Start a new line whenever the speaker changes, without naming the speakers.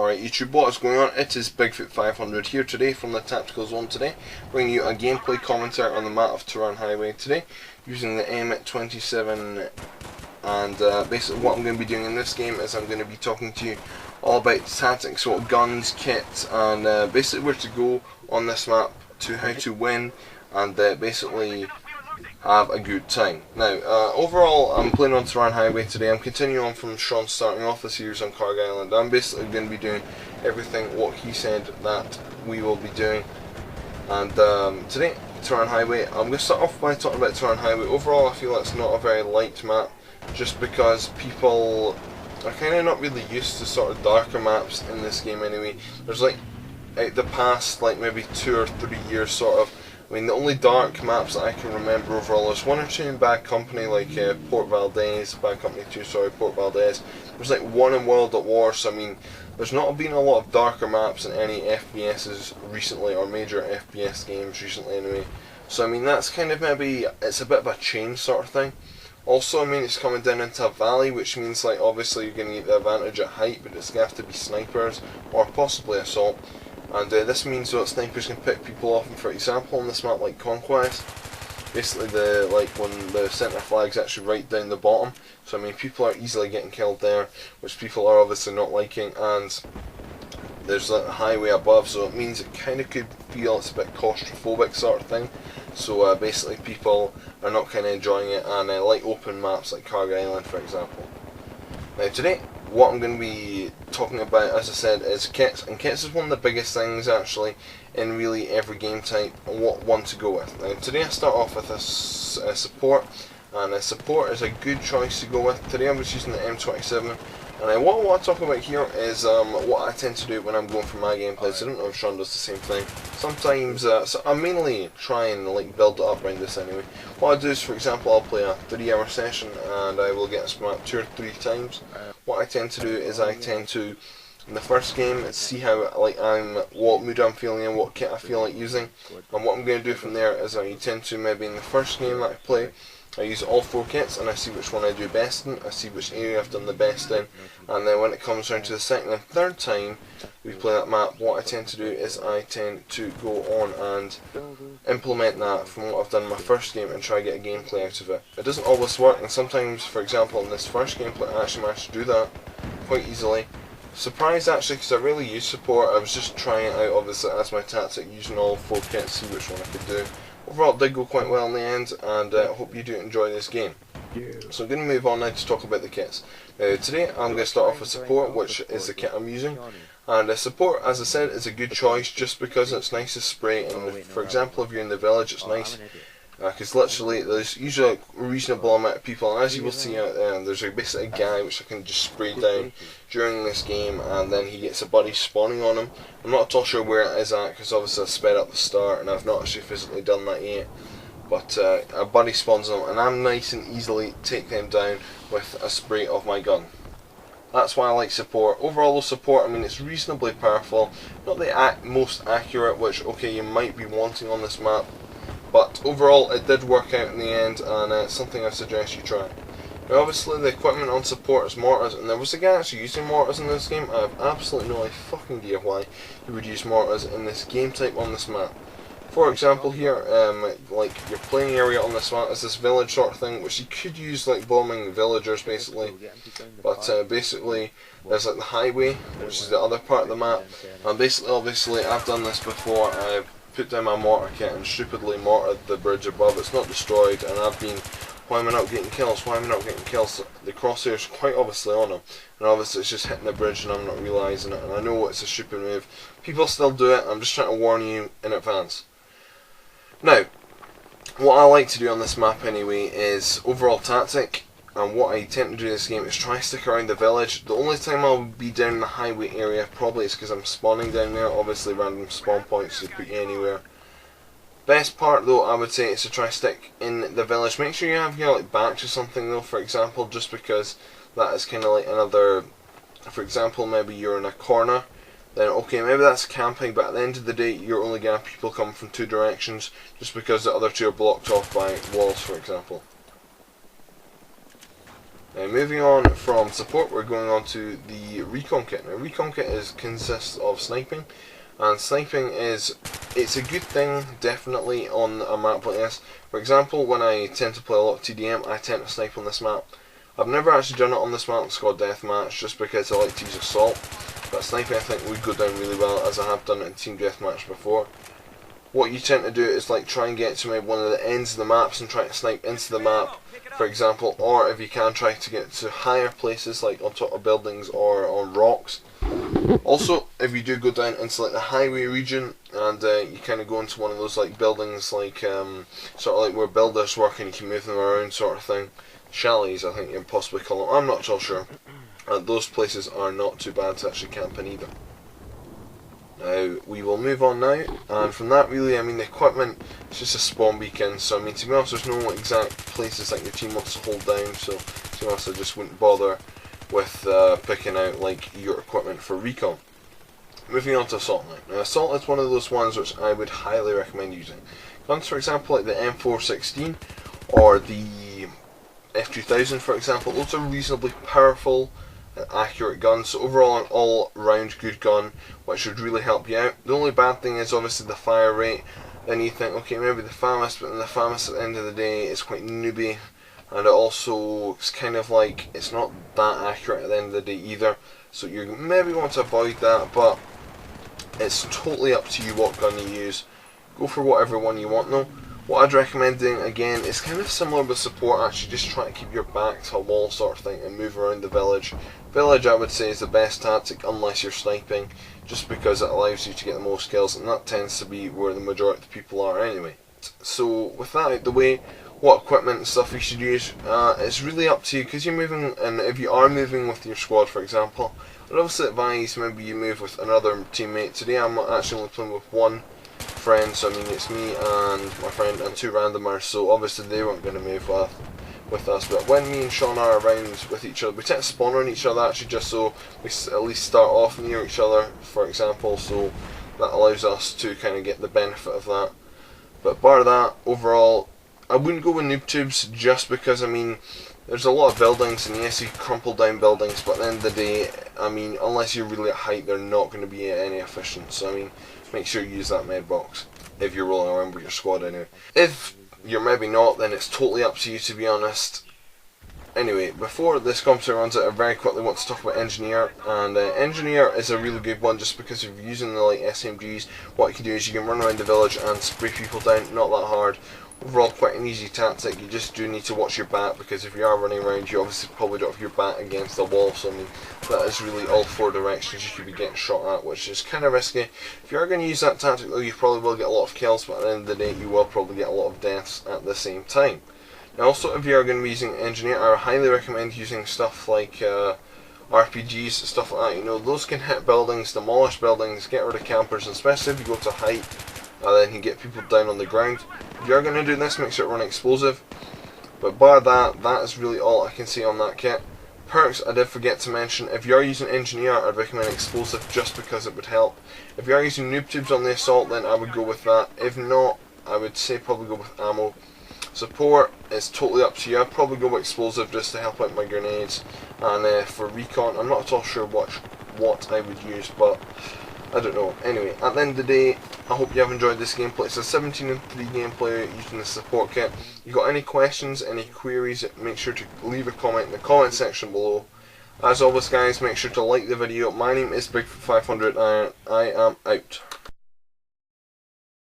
Alright YouTube, what is going on? It is Bigfoot500 here today from the Tactical Zone today, bringing you a gameplay commentary on the map of Terhan Highway today, using the M27, and basically what I'm going to be doing in this game is I'm going to be talking to you all about tactics, what guns, kits, and basically where to go on this map, to how to win, and basically have a good time. Now, overall, I'm playing on Terhan Highway today. I'm continuing on from Sean starting off the series on Carg Island. I'm basically going to be doing everything what he said that we will be doing. And today, Terhan Highway, I'm going to start off by talking about Terhan Highway. Overall, I feel it's not a very light map, just because people are kind of not really used to sort of darker maps in this game anyway. There's like, out the past, like maybe 2 or 3 years sort of, I mean, the only dark maps that I can remember overall is 1 or 2 in Bad Company, like Port Valdez, Bad Company 2, sorry, Port Valdez. There's like 1 in World at War, so I mean, there's not been a lot of darker maps in any FPSs recently, or major FPS games recently anyway. So I mean, that's kind of maybe, it's a bit of a change sort of thing. Also, I mean, it's coming down into a valley, which means like, obviously you're going to get the advantage at height, but it's going to have to be snipers, or possibly assault. And this means that snipers can pick people off, and for example on this map like Conquest, basically when the centre flag's actually right down the bottom, so I mean people are easily getting killed there, which people are obviously not liking, and there's like a highway above, so it means it kind of could feel it's a bit claustrophobic sort of thing, so basically people are not kind of enjoying it, and like open maps like Carg Island for example. Now today, what I'm going to be talking about, as I said, is kits, and kits is one of the biggest things actually in really every game type, and what one to go with. Now today I start off with a support, and a support is a good choice to go with. Today I'm just using the M27, and what I want to talk about here is what I tend to do when I'm going for my gameplays. I don't know if Sean does the same thing. Sometimes, so I mainly try and like build it up around this anyway. What I do is, for example, I'll play a 3-hour session and I will get this map 2 or 3 times. What I tend to do is I tend to, in the first game, see how what mood I'm feeling in, what kit I feel like using, and what I'm going to do from there is I tend to maybe in the first game that I play, I use all 4 kits and I see which one I do best in, I see which area I've done the best in, and then when it comes around to the second and third time we play that map, what I tend to do is I tend to go on and implement that from what I've done in my first game and try to get a gameplay out of it. It doesn't always work, and sometimes, for example, in this first gameplay I actually managed to do that quite easily. Surprised actually, because I really use support. I was just trying it out obviously as my tactic, using all 4 kits, see which one I could do. Overall it did go quite well in the end, and I hope you do enjoy this game. So I'm going to move on now to talk about the kits. Now today I'm going to start off with support, which is the kit I'm using. And support, as I said, is a good choice just because it's nice to spray, and for example if you're in the village it's nice. Because literally there's usually a reasonable amount of people, and as you will see out there, there's basically a guy which I can just spray down during this game, and then he gets a buddy spawning on him. I'm not at all sure where it is at, because obviously I sped up the start and I've not actually physically done that yet. But a buddy spawns on him, and I'm nice and easily take them down with a spray of my gun. That's why I like support. Overall the support, I mean, it's reasonably powerful, not the most accurate, which okay you might be wanting on this map, but overall it did work out in the end, and it's something I suggest you try. Now obviously the equipment on support is mortars, and there was a guy actually using mortars in this game. I have absolutely no fucking idea why he would use mortars in this game type on this map. For example here, like your playing area on this map is this village sort of thing, which you could use like bombing villagers basically, but basically there's like the highway, which is the other part of the map, and basically obviously I've done this before. I've put down my mortar kit and stupidly mortared the bridge above. It's not destroyed, and I've been, why am I not getting kills, why am I not getting kills? The crosshair's quite obviously on him, and obviously it's just hitting the bridge and I'm not realising it, and I know it's a stupid move. People still do it, I'm just trying to warn you in advance. Now, what I like to do on this map anyway is overall tactic, and what I tend to do in this game is try to stick around the village. The only time I'll be down in the highway area probably is because I'm spawning down there. Obviously random spawn points to put you anywhere. Best part though I would say is to try to stick in the village. Make sure you have your like backs or something though, for example, just because that is kind of like another, for example maybe you're in a corner, then okay maybe that's camping, but at the end of the day you're only going to have people coming from 2 directions just because the other 2 are blocked off by walls for example. Now moving on from support, we're going on to the recon kit. Now recon kit consists of sniping, and sniping it's a good thing definitely on a map like this. For example, when I tend to play a lot of TDM, I tend to snipe on this map. I've never actually done it on this map, it's called Deathmatch, just because I like to use assault, but sniping I think would go down really well, as I have done it in Team Deathmatch before. What you tend to do is like try and get to maybe one of the ends of the maps and try to snipe into the map, for example, or if you can try to get to higher places like on top of buildings or on rocks. Also, if you do go down into like the highway region and you kind of go into one of those like buildings like sort of like where builders work and you can move them around sort of thing, chalets I think you can possibly call them, I'm not so sure. Those places are not too bad to actually camp in either. Now, we will move on now, and from that really, I mean the equipment, it's just a spawn beacon, so I mean to be honest there's no exact places that your team wants to hold down, so to be honest I just wouldn't bother with picking out like your equipment for recon. Moving on to assault now. Now assault is one of those ones which I would highly recommend using. Guns for example like the M416 or the F2000 for example, those are reasonably powerful accurate gun, so overall an all round good gun which should really help you out. The only bad thing is obviously the fire rate. Then you think okay maybe the FAMAS, but then the FAMAS at the end of the day is quite newbie, and it also it's kind of like it's not that accurate at the end of the day either, so you maybe want to avoid that, but it's totally up to you what gun you use. Go for whatever one you want though. What I'd recommend doing again is kind of similar with support, actually just try to keep your back to a wall sort of thing and move around the village. Village I would say is the best tactic unless you're sniping, just because it allows you to get the most kills, and that tends to be where the majority of the people are anyway. So with that out the way, what equipment and stuff you should use, it's really up to you because you're moving, and if you are moving with your squad for example, I'd obviously advise maybe you move with another teammate. Today I'm actually only playing with one friend, so I mean it's me and my friend and two randomers, so obviously they weren't going to move with us, but when me and Sean are around with each other, we tend to spawn on each other actually just so we at least start off near each other for example, so that allows us to kind of get the benefit of that. But bar that, overall I wouldn't go with noob tubes just because I mean there's a lot of buildings and yes you crumple down buildings, but at the end of the day I mean unless you're really at height they're not going to be any efficient, so I mean make sure you use that med box if you're rolling around with your squad anyway. If you're maybe not, then it's totally up to you to be honest. Anyway, before this commentary runs out, I very quickly want to talk about Engineer, and Engineer is a really good one just because if you're using the like SMGs, what you can do is you can run around the village and spray people down, not that hard. Overall quite an easy tactic, you just do need to watch your back because if you are running around you obviously probably don't have your back against the wall, so I mean that is really all four directions you could be getting shot at, which is kind of risky. If you are going to use that tactic though you probably will get a lot of kills, but at the end of the day you will probably get a lot of deaths at the same time. Now also if you are going to be using Engineer, I highly recommend using stuff like RPGs, stuff like that, you know, those can hit buildings, demolish buildings, get rid of campers, and especially if you go to height, then you can get people down on the ground. If you're going to do this, make sure it run explosive. But bar that, that is really all I can say on that kit. Perks, I did forget to mention, if you are using Engineer, I'd recommend explosive just because it would help. If you are using noob tubes on the assault, then I would go with that. If not, I would say probably go with ammo. Support is totally up to you. I'd probably go with explosive just to help out my grenades. And for recon, I'm not at all sure what I would use, but I don't know. Anyway, at the end of the day, I hope you have enjoyed this gameplay. It's a 17-3 gameplay using the support kit. If you've got any questions, any queries, make sure to leave a comment in the comment section below. As always guys, make sure to like the video. My name is Bigfoot500 and I am out.